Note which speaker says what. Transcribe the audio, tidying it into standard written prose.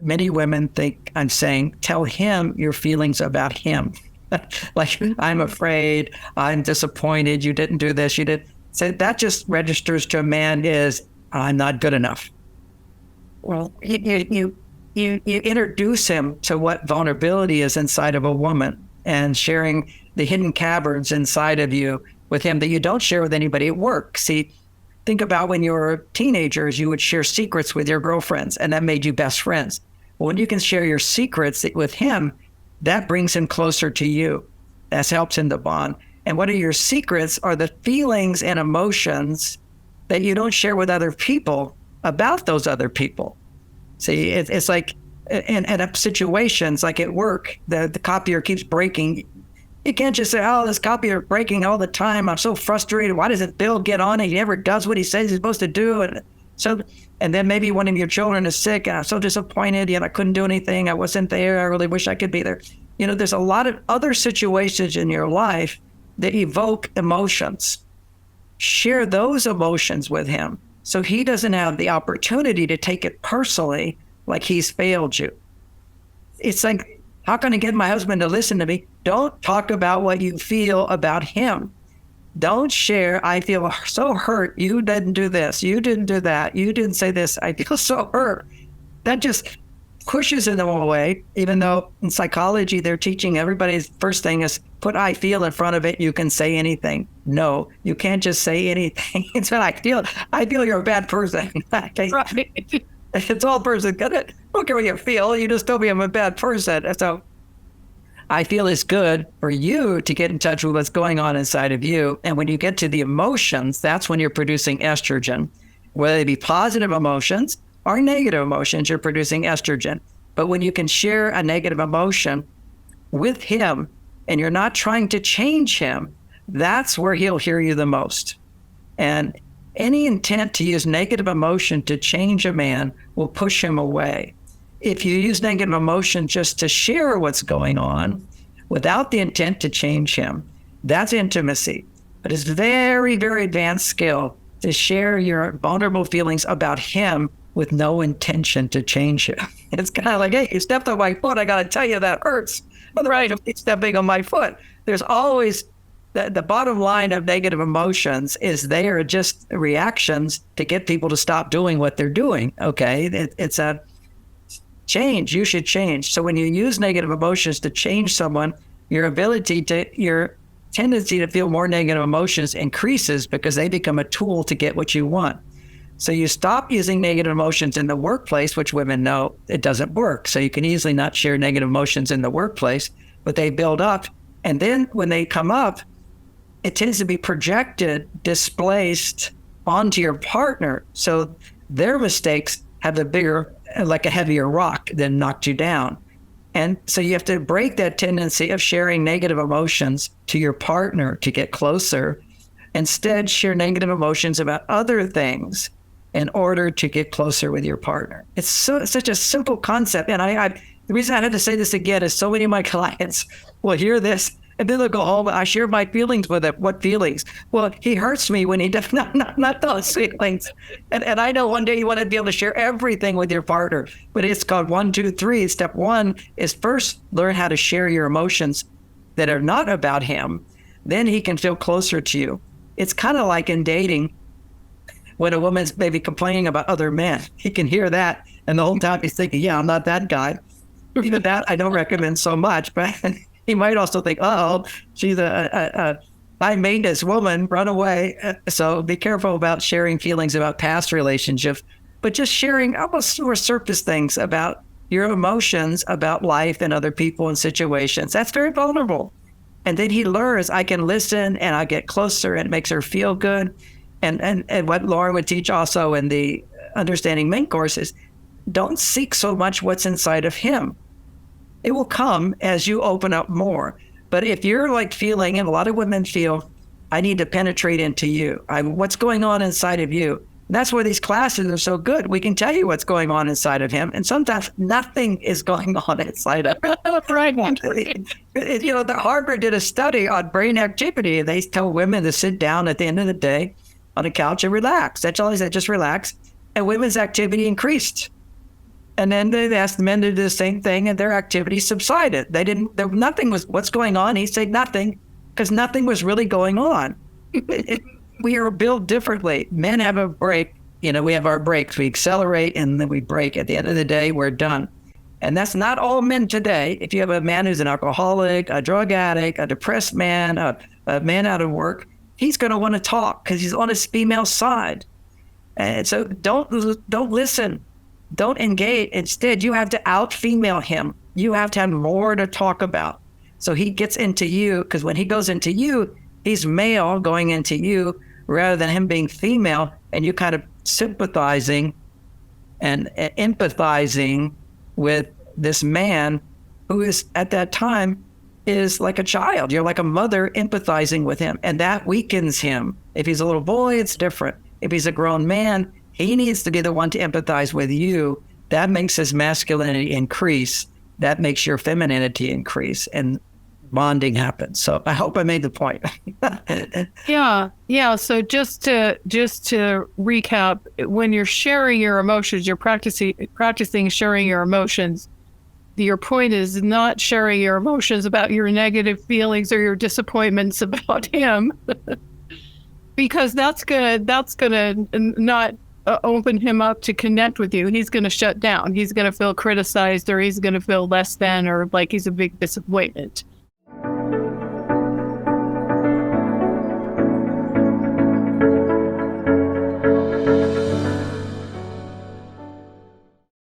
Speaker 1: many women think I'm saying, tell him your feelings about him. Like, I'm afraid, I'm disappointed, you didn't do this, you did. So that just registers to a man is, I'm not good enough. Well, you introduce him to what vulnerability is inside of a woman and sharing the hidden caverns inside of you with him that you don't share with anybody at work. See, think about when you were teenagers, you would share secrets with your girlfriends, and that made you best friends. Well, when you can share your secrets with him, that brings him closer to you. That helps him to bond. And what are your secrets are the feelings and emotions that you don't share with other people about those other people. See, it's like in situations like at work, the copier keeps breaking. You can't just say, oh, this copier breaking all the time. I'm so frustrated. Why doesn't Bill get on it? He never does what he says he's supposed to do. And then maybe one of your children is sick. And I'm so disappointed. I couldn't do anything. I wasn't there. I really wish I could be there. There's a lot of other situations in your life that evoke emotions. Share those emotions with him so he doesn't have the opportunity to take it personally like he's failed you. It's like, how can I get my husband to listen to me? Don't talk about what you feel about him. Don't share, I feel so hurt. You didn't do this. You didn't do that. You didn't say this. I feel so hurt. That just pushes them away, even though in psychology, they're teaching everybody's first thing is put I feel in front of it. You can say anything. No, you can't just say anything. It's what I feel. I feel you're a bad person. Okay. Right. It's all person. I don't care what you feel. You just told me I'm a bad person. So I feel it's good for you to get in touch with what's going on inside of you. And when you get to the emotions, that's when you're producing estrogen. Whether they be positive emotions or negative emotions, you're producing estrogen. But when you can share a negative emotion with him and you're not trying to change him, that's where he'll hear you the most. And any intent to use negative emotion to change a man will push him away. If you use negative emotion just to share what's going on without the intent to change him, that's intimacy. But it's very, very advanced skill to share your vulnerable feelings about him with no intention to change him. It's kind of like, hey, you stepped on my foot. I got to tell you that hurts. Otherwise, you're stepping on my foot. There's always the bottom line of negative emotions is they are just reactions to get people to stop doing what they're doing. Okay, it's a change. You should change. So when you use negative emotions to change someone, your tendency to feel more negative emotions increases because they become a tool to get what you want. So you stop using negative emotions in the workplace, which women know it doesn't work. So you can easily not share negative emotions in the workplace, but they build up. And then when they come up, it tends to be projected, displaced onto your partner. So their mistakes have like a heavier rock that knocked you down. And so you have to break that tendency of sharing negative emotions to your partner to get closer. Instead, share negative emotions about other things in order to get closer with your partner. It's such a simple concept. And the reason I had to say this again is so many of my clients will hear this and then they'll go home. I share my feelings with him. What feelings? Well, he hurts me when he does not those feelings. And I know one day you want to be able to share everything with your partner, but it's called 1, 2, 3. Step 1 is first learn how to share your emotions that are not about him. Then he can feel closer to you. It's kind of like in dating when a woman's maybe complaining about other men. He can hear that. And the whole time he's thinking, yeah, I'm not that guy. Even that I don't recommend so much, but he might also think, oh, she's a high maintenance woman, run away. So be careful about sharing feelings about past relationships, but just sharing almost more surface things about your emotions, about life and other people and situations. That's very vulnerable. And then he learns, I can listen and I get closer and it makes her feel good. And what Lauren would teach also in the Understanding Men course is don't seek so much what's inside of him. It will come as you open up more. But if you're like feeling, and a lot of women feel, I need to penetrate into you. What's going on inside of you? And that's where these classes are so good. We can tell you what's going on inside of him. And sometimes nothing is going on inside of him. Right. The Harvard did a study on brain activity. They tell women to sit down at the end of the day on a couch and relax. That's all they said, just relax. And women's activity increased. And then they asked the men to do the same thing, and their activity subsided. Nothing was, what's going on? He said nothing, because nothing was really going on. We are built differently. Men have a break. We have our breaks. We accelerate, and then we break. At the end of the day, we're done. And that's not all men today. If you have a man who's an alcoholic, a drug addict, a depressed man, a man out of work, he's going to want to talk because he's on his female side. And so don't listen. Don't engage. Instead, you have to out-female him. You have to have more to talk about. So he gets into you, because when he goes into you, he's male going into you rather than him being female, and you kind of sympathizing and empathizing with this man who is at that time is like a child. You're like a mother empathizing with him, and that weakens him. If he's a little boy, it's different. If he's a grown man, he needs to be the one to empathize with you. That makes his masculinity increase. That makes your femininity increase, and bonding happens. So I hope I made the point.
Speaker 2: Yeah. So just to recap, when you're sharing your emotions, you're practicing sharing your emotions. Your point is not sharing your emotions about your negative feelings or your disappointments about him, because that's gonna not open him up to connect with you. He's gonna shut down. He's gonna feel criticized, or he's gonna feel less than, or like he's a big disappointment.